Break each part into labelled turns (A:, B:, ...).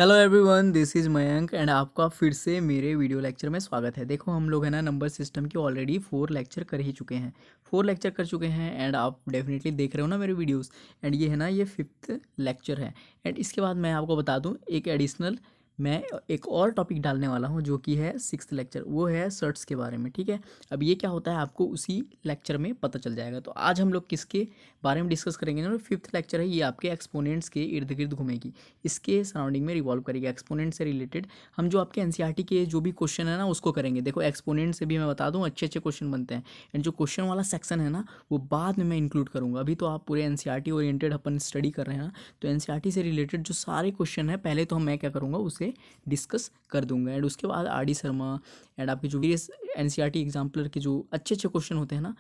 A: Hello everyone, this is Mayank and आपका फिर से मेरे वीडियो लेक्चर में स्वागत है। देखो हम लोग है ना नंबर सिस्टम की ऑलरेडी 4 लेक्चर कर ही चुके हैं। 4 लेक्चर कर चुके हैं एंड आप डेफिनेटली देख रहे हो ना मेरे वीडियोस। एंड ये है ना ये 5th लेक्चर है। एंड इसके बाद मैं आपको बता दूं एक एडिशनल मैं एक और टॉपिक डालने वाला हूं जो कि है 6th लेक्चर, वो है सर्ट्स के बारे में। ठीक है, अब ये क्या होता है आपको उसी लेक्चर में पता चल जाएगा। तो आज हम लोग किसके बारे में डिस्कस करेंगे ना, 5th लेक्चर है ये, आपके एक्सपोनेंट्स के इर्द गिर्द घूमेगी, इसके सराउंडिंग में रिवॉल्व करेगी। एक्सपोनेंट से रिलेटेड हम जो आपके एनसीईआरटी के जो भी क्वेश्चन है ना उसको करेंगे। देखो एक्सपोनेंट से भी मैं बता दूं अच्छे अच्छे क्वेश्चन बनते हैं। एंड जो क्वेश्चन वाला सेक्शन है ना वो बाद में मैं इंक्लूड करूंगा। अभी तो आप पूरे एनसीईआरटी ओरिएंटेड अपन स्टडी कर रहे हैं ना, तो एनसीईआरटी से रिलेटेड जो सारे क्वेश्चन है पहले तो मैं क्या करूँगा उसे डिस्कस कर दूंगा। एंड उसके बाद आर डी शर्मा एंड आपके जो भी एनसीईआरटी एग्जाम्पलर के जो अच्छे अच्छे क्वेश्चन होते हैं ना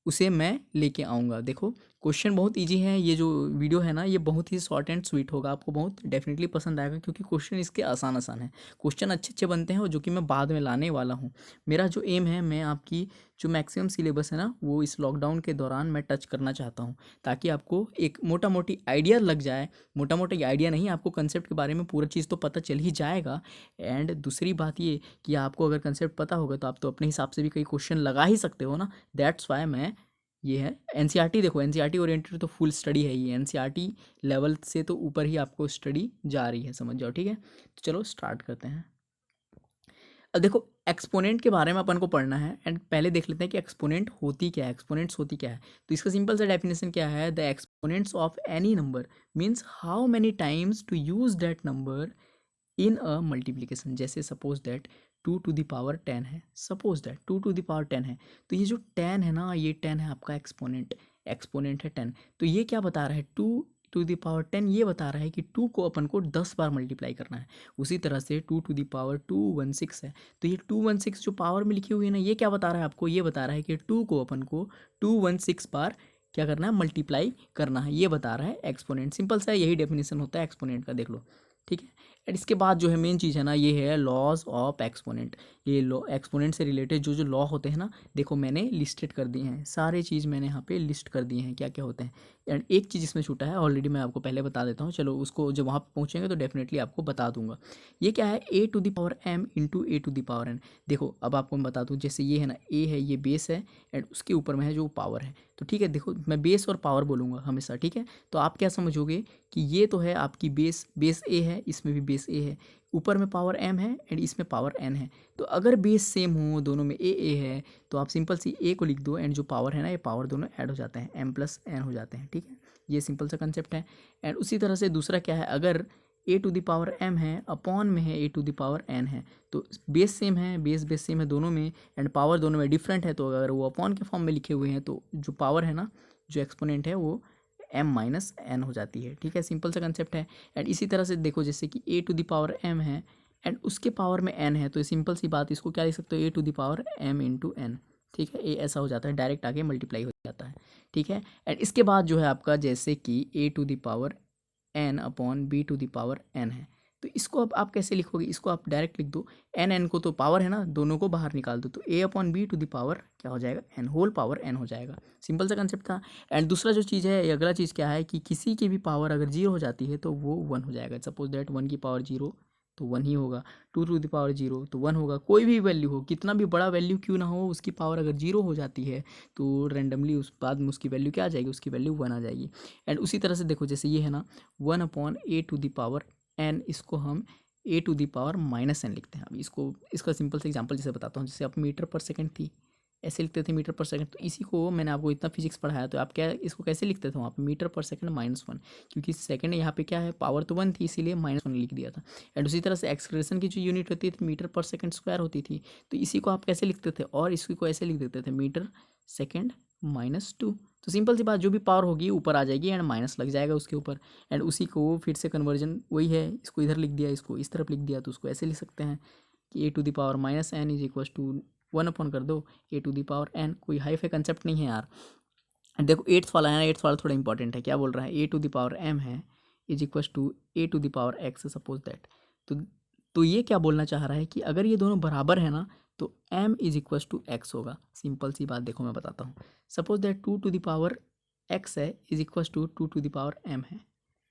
A: उसे मैं लेके आऊँगा। देखो क्वेश्चन बहुत इजी है, ये जो वीडियो है ना ये बहुत ही शॉर्ट एंड स्वीट होगा, आपको बहुत डेफिनेटली पसंद आएगा क्योंकि क्वेश्चन इसके आसान आसान है। क्वेश्चन अच्छे अच्छे बनते हैं और जो कि मैं बाद में लाने वाला हूँ। मेरा जो एम है, मैं आपकी जो मैक्सिमम सिलेबस है ना वो इस लॉकडाउन के दौरान मैं टच करना चाहता हूँ ताकि आपको एक मोटा मोटी आइडिया लग जाए। मोटा मोटी आइडिया नहीं, आपको कंसेप्ट के बारे में पूरा चीज़ तो पता चल ही जाएगा। एंड दूसरी बात ये कि आपको अगर कंसेप्ट पता होगा तो आप तो अपने हिसाब से भी कई क्वेश्चन लगा ही सकते हो ना। दैट्स वाई मैं ये है एनसीईआरटी। देखो एनसीईआरटी ओरिएंटेड तो फुल स्टडी है, ये एनसीईआरटी लेवल से तो ऊपर ही आपको स्टडी जा रही है, समझ जाओ। ठीक है, तो चलो स्टार्ट करते हैं। अब देखो एक्सपोनेंट के बारे में अपन को पढ़ना है एंड पहले देख लेते हैं कि एक्सपोनेंट होती क्या है, एक्सपोनेंट्स होती क्या है। तो इसका सिंपल सा डेफिनेशन क्या है, the exponents of any number means how many times to use that number in a multiplication. जैसे suppose that 2 to the power 10 है, suppose that 2 to the power 10 है, तो ये जो 10 है ना ये 10 है आपका एक्सपोनेंट, एक्सपोनेंट है 10। तो ये क्या बता रहा है, 2 to the power 10 ये बता रहा है कि 2 को अपन को 10 बार मल्टीप्लाई करना है। उसी तरह से 2 to the power 216 है, तो ये 216 जो पावर में लिखी हुई है ना ये क्या बता रहा है आपको, ये बता रहा है कि 2 को अपन को 216 बार क्या करना है, मल्टीप्लाई करना है। ये बता रहा है एक्सपोनेंट। सिंपल सा यही डेफिनेशन होता है एक्सपोनेंट का, देख लो। ठीक है, एंड इसके बाद जो है मेन चीज़ है ना ये है लॉज ऑफ एक्सपोनेंट। ये लॉ एक्सपोनेंट से रिलेटेड जो जो लॉ होते हैं ना, देखो मैंने लिस्टेड कर दिए हैं, सारे चीज़ मैंने यहाँ पे लिस्ट कर दिए हैं क्या क्या होते हैं। एंड एक चीज़ इसमें छूटा है, ऑलरेडी मैं आपको पहले बता देता हूँ, चलो उसको जब वहाँ पे पहुँचेंगे तो डेफिनेटली आपको बता दूंगा। ये क्या है, a to the power m into a to the power n। देखो अब आपको मैं बता दूँ, जैसे ये है ना a है, ये बेस है एंड उसके ऊपर में है जो पावर है। तो ठीक है, देखो मैं बेस और पावर बोलूँगा हमेशा। ठीक है, तो आप क्या समझोगे कि ये तो है आपकी बेस ए है, इसमें भी बेस ए है, ऊपर में पावर m है एंड इसमें पावर n है। तो अगर बेस सेम हो, दोनों में ए है, तो आप सिंपल सी a को लिख दो एंड जो पावर है ना ये पावर दोनों ऐड हो जाते हैं, m+n हो जाते हैं। ठीक है, ये सिंपल सा कंसेप्ट है। एंड उसी तरह से दूसरा क्या है, अगर a to the power m है, अपॉन में है a to the power n है, तो बेस सेम है, बेस सेम है दोनों में एंड पावर दोनों में डिफरेंट है, तो अगर वो अपॉन के फॉर्म में लिखे हुए हैं तो जो पावर है ना, जो एक्सपोनेंट है वो m-n हो जाती है। ठीक है, सिंपल सा कंसेप्ट है। एंड इसी तरह से देखो जैसे कि a to the power m है एंड उसके पावर में n है, तो सिंपल सी बात, इसको क्या लिख सकते हो, a to the power m into n। ठीक है, ये ऐसा हो जाता है, डायरेक्ट आगे मल्टीप्लाई हो जाता है। ठीक है, एंड इसके बाद जो है आपका जैसे कि a to the power n upon b to the power n है, तो इसको अब आप कैसे लिखोगे, इसको आप डायरेक्ट लिख दो, n को तो पावर है ना, दोनों को बाहर निकाल दो, तो a/b क्या हो जाएगा, n होल पावर n हो जाएगा। सिंपल सा कंसेप्ट था। एंड दूसरा जो चीज़ है, अगला चीज़ क्या है कि किसी की भी पावर अगर 0 हो जाती है तो वो 1 हो जाएगा। सपोज दैट 1 की पावर 0 तो 1 ही होगा, 2 to the power 0 तो 1 होगा। कोई भी वैल्यू हो, कितना भी बड़ा वैल्यू क्यों ना हो, उसकी पावर अगर 0 हो जाती है तो रेंडमली उस बाद में उसकी वैल्यू क्या आ जाएगी, उसकी वैल्यू 1 आ जाएगी। एंड उसी तरह से देखो जैसे ये है ना 1/a to the power n, इसको हम a to the power-n लिखते हैं। अब इसका सिंपल सा एग्जांपल जैसे बताता हूँ, जैसे आप मीटर पर सेकंड थी, ऐसे लिखते थे मीटर पर सेकंड, तो इसी को मैंने आपको इतना फिजिक्स पढ़ाया तो आप क्या इसको कैसे लिखते थे वहाँ पे, मीटर पर सेकंड -1, क्योंकि सेकंड यहाँ पे क्या है, पावर तो 1 थी इसीलिए -1 लिख दिया था। एंड उसी तरह से एक्सलेरेशन की जो यूनिट होती थी मीटर पर सेकंड स्क्वायर होती थी, तो इसी को आप कैसे लिखते थे, और इसी को ऐसे लिख देते थे मीटर सेकेंड -2। तो सिंपल सी बात, जो भी पावर होगी ऊपर आ जाएगी एंड माइनस लग जाएगा उसके ऊपर। एंड उसी को फिर से कन्वर्जन वही है, इसको इधर लिख दिया, इसको इस तरफ लिख दिया, तो उसको ऐसे लिख सकते हैं कि a to the power-n is equal to 1 upon कर दो a to the power n। कोई हाई फाई कंसेप्ट नहीं है यार। देखो 8th वाला है ना, 8th वाला थोड़ा इंपॉर्टेंट है, क्या बोल रहा है, a to the power m है is equal to a to the power x, suppose that. तो ये क्या बोलना चाह रहा है कि अगर ये दोनों बराबर है ना तो m is equal to x होगा। सिंपल सी बात, देखो मैं बताता हूँ, suppose that 2 to the power x है is equal to 2 to the power m है।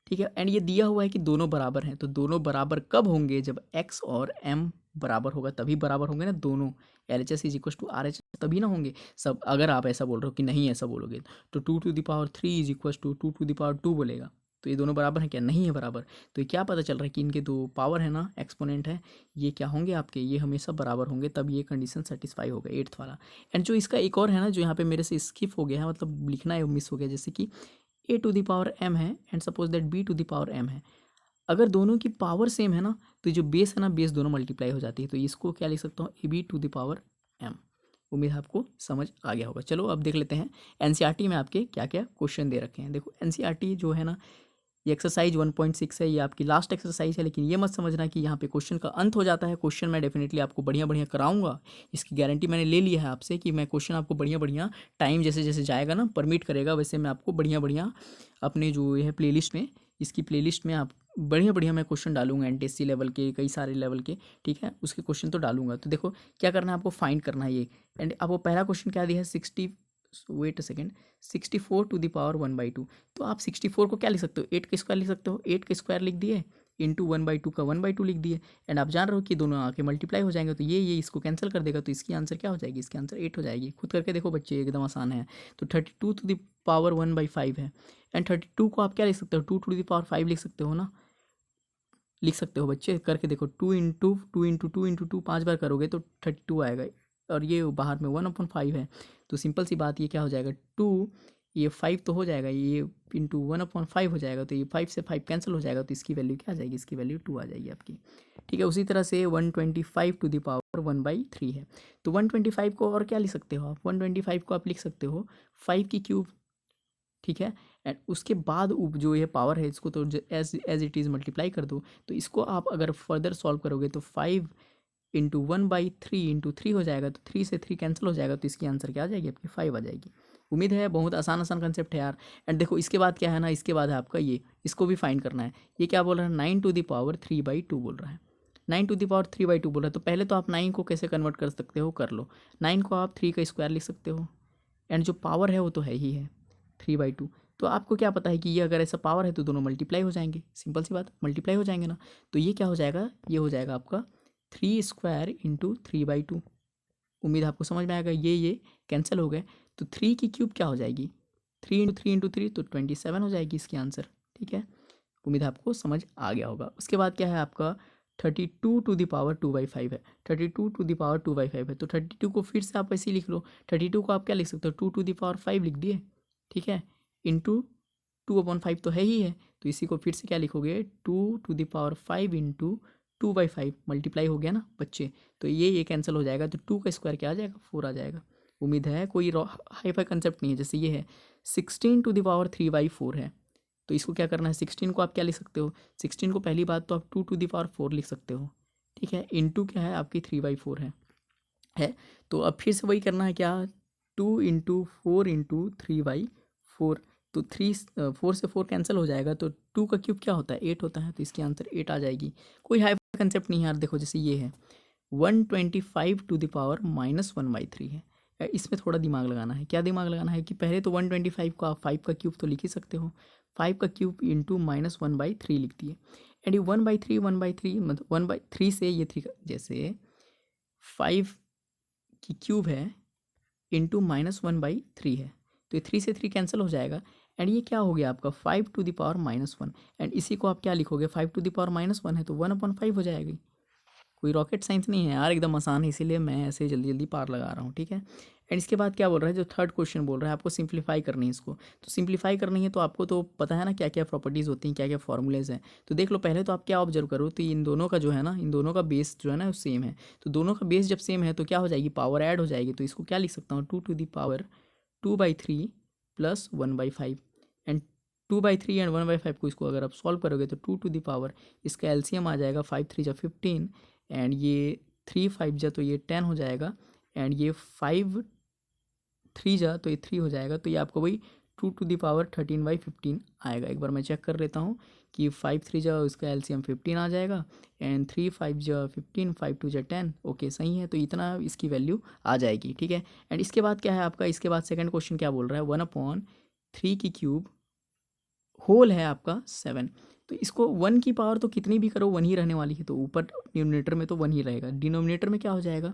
A: ठीक है। एंड ये दिया हुआ है कि दोनों बराबर हैं, तो दोनों बराबर कब होंगे? जब x और m बराबर होगा तभी बराबर होंगे ना दोनों। LHS is equal to RHS तभी ना होंगे सब। अगर आप ऐसा बोल रहे हो कि नहीं ऐसा बोलोगे तो 2⁻³ इज इक्वल टू 2⁻² बोलेगा। तो ये दोनों बराबर हैं क्या? नहीं है बराबर। तो ये क्या पता चल रहा है कि इनके दो पावर है ना, एक्सपोनेंट है, ये क्या होंगे आपके? ये हमेशा बराबर होंगे, तब ये कंडीशन सेटिस्फाई होगा 8th वाला। एंड जो इसका एक और है ना, जो यहाँ पे मेरे से स्किप हो गया है, मतलब लिखना है मिस हो गया, जैसे कि a⁻m है एंड सपोज दैट b⁻m है। अगर दोनों की पावर सेम है ना, तो जो बेस है ना, बेस दोनों मल्टीप्लाई हो जाती है। तो इसको क्या लिख सकता हूँ? ab⁻m। उम्मीद है आपको समझ आ गया होगा। चलो अब देख लेते हैं एनसीईआरटी में आपके क्या क्या क्वेश्चन दे रखे हैं। देखो एनसीईआरटी जो है ना, ये एक्सरसाइज 1.6 है, ये आपकी लास्ट एक्सरसाइज है, लेकिन ये मत समझना कि यहाँ पे क्वेश्चन का अंत हो जाता है। क्वेश्चन मैं डेफिनेटली आपको बढ़िया बढ़िया कराऊंगा, इसकी गारंटी मैंने ले ली है आपसे कि मैं क्वेश्चन आपको बढ़िया बढ़िया, टाइम जैसे जैसे जाएगा ना परमिट करेगा, वैसे मैं आपको बढ़िया बढ़िया अपने जो है प्लेलिस्ट में, इसकी प्लेलिस्ट में आप बढ़िया बढ़िया मैं क्वेश्चन डालूंगा, NTSE लेवल के, कई सारे लेवल के, ठीक है, उसके क्वेश्चन तो डालूंगा। तो देखो क्या करना है आपको, फाइंड करना है ये। एंड आपको पहला क्वेश्चन क्या दिया है? 64⁻1/2। तो आप 64 को क्या लिख सकते हो? 8 का स्क्वायर लिख सकते हो। 8 का स्क्वायर लिख दिए, इंटू 1/2 का 1/2 लिख दिए। एंड आप जान रहे हो कि दोनों आके मल्टीप्लाई हो जाएंगे, तो ये इसको कैंसिल कर देगा, तो इसकी आंसर क्या हो जाएगी? इसकी आंसर 8 हो जाएगी। खुद करके देखो बच्चे, एकदम आसान है। तो 32⁻1/5 है। एंड 32 को आप क्या लिख सकते हो? 2⁵ लिख सकते हो ना, लिख सकते हो बच्चे, करके देखो। 2 × 2 5 बार करोगे तो 32 आएगा, और ये बाहर में 1/5 है। तो सिंपल सी बात, ये क्या हो जाएगा? 2, ये 5 तो हो जाएगा, ये इंटू 1/5 हो जाएगा, तो ये 5 से 5 कैंसिल हो जाएगा, तो इसकी वैल्यू क्या आ जाएगी? इसकी वैल्यू 2 आ जाएगी आपकी। ठीक है। उसी तरह से 125⁻1/3 है। तो 125 को और क्या लिख सकते हो आप? 125 को आप लिख सकते हो 5 की क्यूब, ठीक है। एंड उसके बाद जो ये पावर है, इसको तो एज इट इज़ मल्टीप्लाई कर दो। तो इसको आप अगर फर्दर सॉल्व करोगे तो 5 इंटू 1/3 इंटू 3 हो जाएगा, तो 3 से 3 कैंसिल हो जाएगा, तो इसकी आंसर क्या आ जाएगी? आपकी 5 आ जाएगी। उम्मीद है बहुत आसान आसान कंसेप्ट है यार। एंड देखो इसके बाद क्या है ना, इसके बाद है आपका ये, इसको भी फाइंड करना है। ये क्या बोल रहा है? 9⁻3/2 बोल रहा है। 9⁻3/2 बोल रहा है। तो पहले तो आप 9 को कैसे कन्वर्ट कर सकते हो, कर लो। 9 को आप 3 का स्क्वायर लिख सकते हो, एंड जो पावर है वो तो है ही है 3/2। तो आपको क्या पता है कि ये अगर ऐसा पावर है तो दोनों मल्टीप्लाई हो जाएंगे, सिंपल सी बात, मल्टीप्लाई हो जाएंगे ना। तो ये क्या हो जाएगा? ये हो जाएगा आपका 3² इंटू 3/2। उम्मीद आपको समझ में आएगा। ये कैंसिल हो गए, तो 3 की क्यूब क्या हो जाएगी? 3 × 3 × 3 तो 27 हो जाएगी इसकी आंसर, ठीक है। उम्मीद आपको समझ आ गया होगा। उसके बाद क्या है आपका? 32⁻2/5 है। 32⁻2/5 है, तो 32 को फिर से आप ऐसे ही लिख लो। 32 को आप क्या लिख सकते हो? 2⁻5 लिख दिए, ठीक है, इंटू 2/5 तो है ही है, तो इसी को फिर से क्या लिखोगे? 2⁻5 इंटू 2/5 मल्टीप्लाई हो गया ना बच्चे, तो ये कैंसिल हो जाएगा, तो 2 का स्क्वायर क्या आ जाएगा? 4 आ जाएगा। उम्मीद है कोई हाई फाई कंसेप्ट नहीं है। जैसे ये है 16⁻3/4 है, तो इसको क्या करना है? 16 को आप क्या लिख सकते हो? 16 को पहली बात तो आप 2⁻4 लिख सकते हो, ठीक है, इंटू क्या है आपकी 3/4 है। तो अब फिर से वही करना है क्या? 2 इंटू 4 इंटू 3/4, तो 4 से 4 कैंसिल हो जाएगा, तो 2 का क्यूब क्या होता है? 8 होता है, तो इसकी आंसर 8 आ जाएगी। कोई हाई कंसेप्ट नहीं है यार। देखो जैसे ये है 125⁻⁻1/3 है। इसमें थोड़ा दिमाग लगाना है। क्या दिमाग लगाना है कि पहले तो 125 को आप 5 का क्यूब तो लिख ही सकते हो, 5 का क्यूब इंटू -1/3 लिख दिए। एंड ये 1/3 मतलब 1/3 से ये 3 जैसे 5 की क्यूब है इंटू -1/3 है, तो ये 3 से 3 कैंसिल हो जाएगा। एंड ये क्या हो गया आपका? 5⁻⁻1। एंड इसी को आप क्या लिखोगे? 5⁻1 है तो 1/5 हो जाएगी। कोई रॉकेट साइंस नहीं है यार, एकदम आसान है, इसीलिए मैं ऐसे जल्दी जल्दी पार लगा रहा हूँ, ठीक है। एंड इसके बाद क्या बोल रहा है? जो थर्ड क्वेश्चन बोल रहा है आपको सिंप्लीफाई करनी है इसको। तो सिंप्लीफाई करनी है तो आपको तो पता है ना क्या क्या प्रॉपर्टीज़ होती हैं, क्या क्या फॉर्मूलेज हैं। तो देख लो पहले तो आप क्या ऑब्जर्व करो, तो इन दोनों का जो है ना, इन दोनों का बेस जो है ना सेम है। तो दोनों का बेस जब सेम है तो क्या हो जाएगी? पावर ऐड हो जाएगी। तो इसको क्या लिख सकता हूँ? 2⁻2/3 + 1/5। एंड 2/3 एंड 1/5 को इसको अगर आप सॉल्व करोगे तो 2 इसका एलसीएम आ जाएगा 5 3 × 15, एंड ये 3 5 जा तो ये 10 हो जाएगा, एंड ये 5 3 जा तो ये 3 हो जाएगा। तो ये आपको वही 2⁻13/15 आएगा। एक बार मैं चेक कर लेता हूँ कि 5 3 जा इसका एलसीएम 15 आ जाएगा, एंड 3 5 जा 15, 5 2 जा 10। ओके सही है, तो इतना इसकी वैल्यू आ जाएगी, ठीक है। एंड इसके बाद क्या है आपका? इसके बाद सेकंड क्वेश्चन क्या बोल रहा है? 1/3 की क्यूब होल है आपका 7। तो इसको 1 की पावर तो कितनी भी करो 1 ही रहने वाली है, तो ऊपर डिनोमिनेटर में तो 1 ही रहेगा। डिनोमिनेटर में क्या हो जाएगा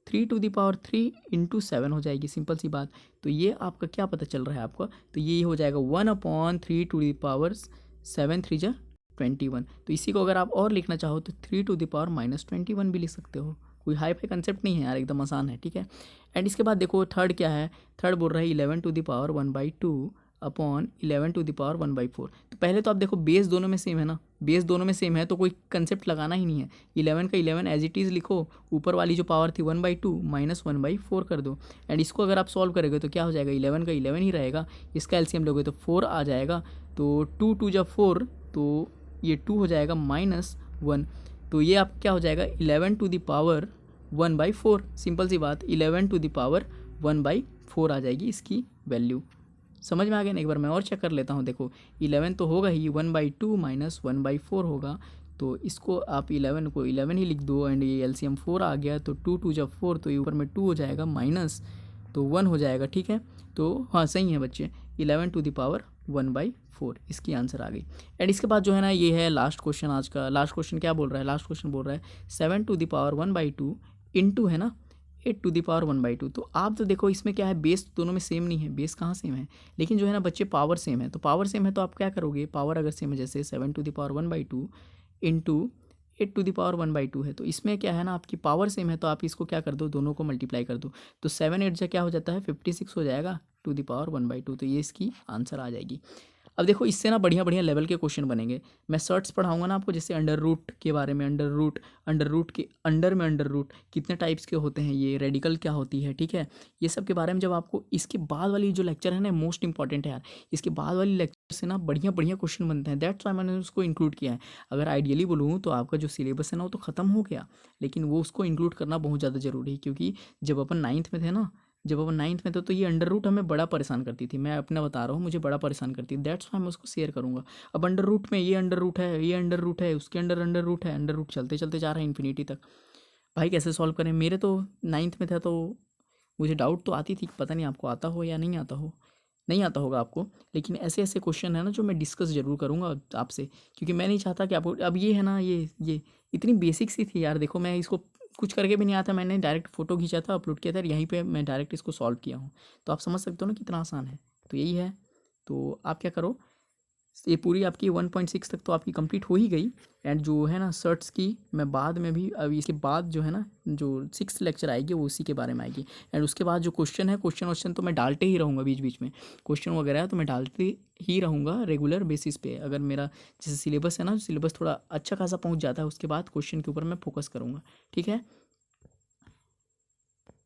A: 3⁻³ इंटू 7 हो जाएगी, सिंपल सी बात। तो ये आपका क्या पता चल रहा है आपका, तो ये हो जाएगा 1/3⁻7 3 जा 21। तो इसी को अगर आप और लिखना चाहो तो 3⁻21 भी लिख सकते हो। कोई हाई फाई कंसेप्ट नहीं है यार, एकदम आसान है, ठीक है। एंड इसके बाद देखो थर्ड क्या है, थर्ड बोल रहा है 11⁻1/2 अपॉन 11⁻1/4। तो पहले तो आप देखो बेस दोनों में सेम है ना, बेस दोनों में सेम है तो कोई कंसेप्ट लगाना ही नहीं है। 11 का 11 एज इट इज़ लिखो, ऊपर वाली जो पावर थी 1/2 माइनस 1/4 कर दो। एंड इसको अगर आप सॉल्व करोगे तो क्या हो जाएगा, 11 का 11 ही रहेगा, इसका एलसीएम लोगे तो 4 आ जाएगा। तो 2 2 जब 4 तो ये 2 हो जाएगा -1। तो ये आप क्या हो जाएगा 11⁻1/4, सिंपल सी बात 11⁻1/4 आ जाएगी इसकी वैल्यू। समझ में आ गया ना, एक बार मैं और चेक कर लेता हूँ। देखो 11 तो होगा ही, 1/2 माइनस 1/4 होगा, तो इसको आप 11 को 11 ही लिख दो। एंड ये एलसीएम 4 आ गया, तो 2 2 जब 4 तो ये ऊपर में 2 हो जाएगा माइनस, तो 1 हो जाएगा, ठीक है। तो हाँ सही है बच्चे, 11⁻1/4 इसकी आंसर आ गई। एंड इसके बाद जो है ना ये है लास्ट क्वेश्चन आज का। लास्ट क्वेश्चन क्या बोल रहा है, लास्ट क्वेश्चन बोल रहा है 7⁻1/2 इंटू है ना 8⁻1/2। तो आप तो देखो इसमें क्या है, बेस दोनों में सेम नहीं है, बेस कहाँ सेम है, लेकिन जो है ना बच्चे पावर सेम है। तो पावर सेम है तो आप क्या करोगे, पावर अगर सेम है जैसे 7⁻1/2 इंटू 8⁻1/2 है, तो इसमें क्या है ना आपकी पावर सेम है तो आप इसको क्या कर दो, दोनों को मल्टीप्लाई कर दो। तो 7 8 क्या हो जाता है 56 हो जाएगा 2⁻1/2। तो ये इसकी आंसर आ जाएगी। अब देखो इससे ना बढ़िया बढ़िया लेवल के क्वेश्चन बनेंगे। मैं सर्ट्स पढ़ाऊंगा ना आपको, जैसे अंडर रूट के बारे में, अंडर रूट के अंडर में अंडर रूट कितने टाइप्स के होते हैं, ये रेडिकल क्या होती है, ठीक है। ये सब के बारे में जब आपको इसके बाद वाली जो लेक्चर है ना मोस्ट इंपॉर्टेंट है यार, इसके बाद वाली लेक्चर से ना बढ़िया बढ़िया क्वेश्चन बनते हैं। दैट्स वाई मैंने उसको इंक्लूड किया है। अगर आइडियली बोलूँ तो आपका जो सिलेबस है ना वो तो ख़त्म हो गया, लेकिन वो उसको इंक्लूड करना बहुत ज़्यादा ज़रूरी है, क्योंकि जब अपन 9th में थे ना, जब अपन 9th में थे तो ये अंडर रूट हमें बड़ा परेशान करती थी। मैं अपना बता रहा हूँ, मुझे बड़ा परेशान करती थी, दैट्स वाई मैं उसको शेयर करूँगा। अब अंडर रूट में ये अंडर रूट है, ये अंडर रूट है, उसके अंडर अंडर रूट है, अंडर रूट चलते चलते जा रहा है इन्फिनिटी तक। भाई कैसे सॉल्व करें, मेरे तो 9th में था तो मुझे डाउट तो आती थी, पता नहीं आपको आता हो या नहीं आता हो, नहीं आता होगा आपको। लेकिन ऐसे ऐसे क्वेश्चन है ना जो मैं डिस्कस जरूर करूँगा आपसे, क्योंकि मैं नहीं चाहता कि आपको, अब ये है ना ये इतनी बेसिक सी थी यार। देखो मैं इसको कुछ करके भी नहीं आता, मैंने डायरेक्ट फोटो खींचा था, अपलोड किया था, यहीं पे मैं डायरेक्ट इसको सॉल्व किया हूँ। तो आप समझ सकते हो ना कितना आसान है। तो यही है, तो आप क्या करो, ये पूरी आपकी 1.6 तक तो आपकी कंप्लीट हो ही गई। एंड जो है ना सर्ट्स की मैं बाद में भी, अभी इसके बाद जो है ना जो 6th लेक्चर आएगी वो उसी के बारे में आएगी। एंड उसके बाद जो क्वेश्चन है, क्वेश्चन तो मैं डालते ही रहूँगा बीच बीच में, क्वेश्चन वगैरह तो मैं डालते ही रहूँगा रेगुलर बेसिस पे। अगर मेरा जैसे सिलेबस है ना, सिलेबस थोड़ा अच्छा खासा पहुँच जाता है, उसके बाद क्वेश्चन के ऊपर मैं फोकस करूँगा, ठीक है।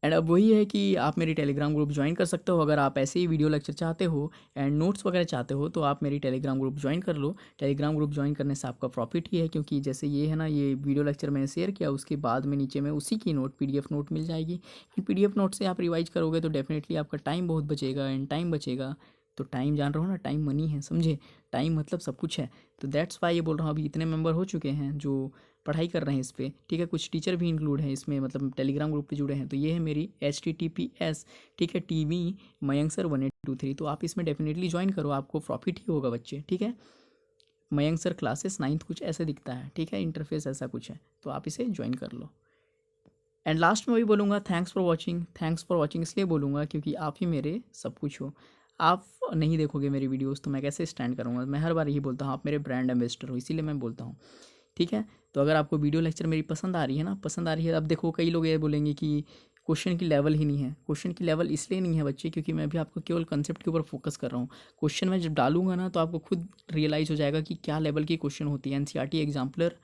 A: एंड अब वही है कि आप मेरी टेलीग्राम ग्रुप ज्वाइन कर सकते हो, अगर आप ऐसे ही वीडियो लेक्चर चाहते हो एंड नोट्स वगैरह चाहते हो तो आप मेरी टेलीग्राम ग्रुप ज्वाइन कर लो। टेलीग्राम ग्रुप ज्वाइन करने से आपका प्रॉफिट ही है, क्योंकि जैसे ये है ना ये वीडियो लेक्चर मैंने शेयर किया, उसके बाद में नीचे में उसी की नोट PDF नोट मिल जाएगी। एंड PDF नोट से आप रिवाइज करोगे तो डेफिनेटली आपका टाइम बहुत बचेगा, एंड टाइम बचेगा तो टाइम जान रहे हो ना, टाइम मनी है, समझे, टाइम मतलब सब कुछ है। तो दैट्स वाई ये बोल रहा हूँ, अभी इतने मेंबर हो चुके हैं जो पढ़ाई कर रहे हैं इस पर, ठीक है। कुछ टीचर भी इंक्लूड हैं इसमें, मतलब टेलीग्राम ग्रुप पे जुड़े हैं। तो ये है मेरी HTTPS, ठीक है, TV मयंक सर 1823। तो आप इसमें डेफिनेटली ज्वाइन करो, आपको प्रॉफिट ही होगा बच्चे, ठीक है। मयंक सर क्लासेस 9th कुछ ऐसे दिखता है, ठीक है, इंटरफेस ऐसा कुछ है, तो आप इसे ज्वाइन कर लो। एंड लास्ट में वही बोलूँगा, thanks for watching. Thanks for watching इसलिए बोलूँगा क्योंकि आप ही मेरे सब कुछ हो। आप नहीं देखोगे मेरी वीडियोस तो मैं कैसे स्टैंड करूँगा। मैं हर बार यही बोलता हूँ, आप मेरे ब्रांड एम्बेसडर हो, इसीलिए मैं बोलता हूँ, ठीक है। तो अगर आपको वीडियो लेक्चर मेरी पसंद आ रही है ना, पसंद आ रही है, अब देखो कई लोग ये बोलेंगे कि क्वेश्चन की लेवल ही नहीं है। क्वेश्चन की लेवल इसलिए नहीं है बच्चे क्योंकि मैं भी आपको केवल कंसेप्ट के ऊपर फोकस कर रहा हूँ। क्वेश्चन मैं जब डालूंगा ना तो आपको खुद रियलाइज़ हो जाएगा कि क्या लेवल की क्वेश्चन होती है। NCERT exemplar,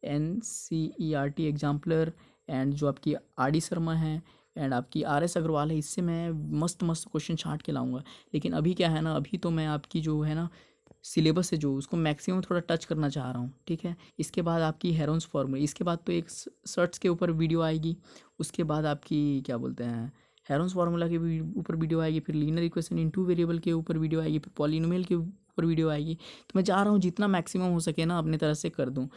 A: NCERT exemplar and जो आपकी RD शर्मा है एंड आपकी RS अग्रवाल है, इससे मैं मस्त मस्त क्वेश्चन छांट के लाऊंगा। लेकिन अभी क्या है ना, अभी तो मैं आपकी जो है ना सिलेबस है जो उसको मैक्सिमम थोड़ा टच करना चाह रहा हूँ, ठीक है। इसके बाद आपकी हेरोन्स फॉर्मूला, इसके बाद तो एक सर्ट्स के ऊपर वीडियो आएगी, उसके बाद आपकी क्या बोलते हैं हेरोन्स फार्मूला के ऊपर वीडियो आएगी, फिर लीनियर इक्वेशन इन 2 वेरिएबल के ऊपर वीडियो आएगी, फिर पॉलिनोमियल के ऊपर वीडियो आएगी। तो मैं चाह रहा हूँ जितना मैक्सिमम हो सके ना अपने तरफ से कर दूँ।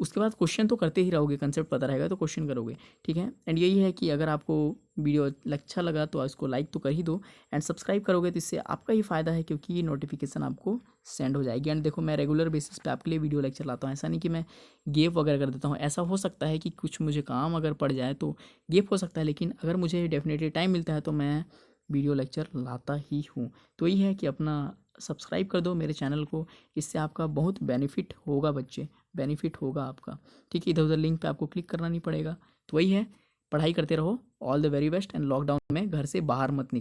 A: उसके बाद क्वेश्चन तो करते ही रहोगे, कंसेप्ट पता रहेगा तो क्वेश्चन करोगे, ठीक है। एंड यही है कि अगर आपको वीडियो अच्छा लगा तो इसको लाइक तो कर ही दो, एंड सब्सक्राइब करोगे तो इससे आपका ही फ़ायदा है, क्योंकि ये नोटिफिकेशन आपको सेंड हो जाएगी। एंड देखो, मैं रेगुलर बेसिस पे आपके लिए वीडियो लेक्चर लाता हूँ, ऐसा नहीं कि मैं गेप वगैरह कर देता हूँ। ऐसा हो सकता है कि कुछ मुझे काम अगर पड़ जाए तो गेप हो सकता है, लेकिन अगर मुझे डेफिनेटली टाइम मिलता है तो मैं वीडियो लेक्चर लाता ही हूँ। तो यही है कि अपना सब्सक्राइब कर दो मेरे चैनल को, इससे आपका बहुत बेनिफिट होगा बच्चे, बेनिफिट होगा आपका, ठीक है। इधर उधर लिंक पे आपको क्लिक करना नहीं पड़ेगा। तो वही है, पढ़ाई करते रहो। All the very best, and lockdown में घर से बाहर मत निकलो।